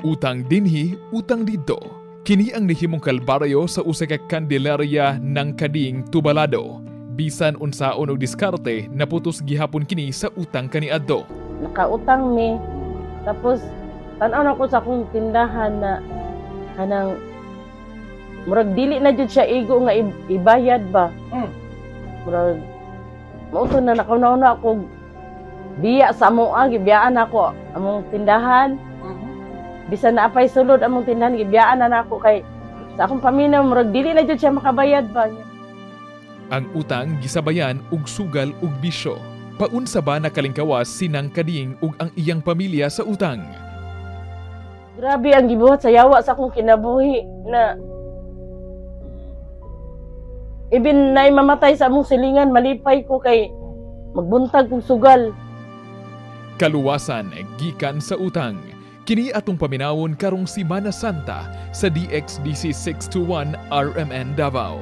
Utang dinhi, utang dito. Kini ang nihimong kalbaryo sa usa ka Candelaria ng Kading Tubalado. Bisan unsaon og diskarte, naputos gihapon kini sa utang kaniadto. Nakautang mi. Tapos tan-aw na ko sa akong tindahan na kanang murag dili na jud siya igo nga ibayad ba. Murag mauto na nakauna ako biya sa amoa, gibiyaan ako among tindahan. Bisan na apay sulod among tindahan, gibiyaan na nako kay sa akong pamilya murag dili na jud siya makabayad ba. Ang utang gisabayan og sugal ug bisyo. Paunsa ba nakalingkawas sinang Kading ug ang iyang pamilya sa utang? Grabe ang gibuhat sa yawa sa akong kinabuhi na ibin na mamatay sa among silingan, malipay ko kay magbuntag kong sugal. Kaluwasan gikan sa utang. Kini atong paminawon karong Semana Santa sa DXDC 621 RMN Davao.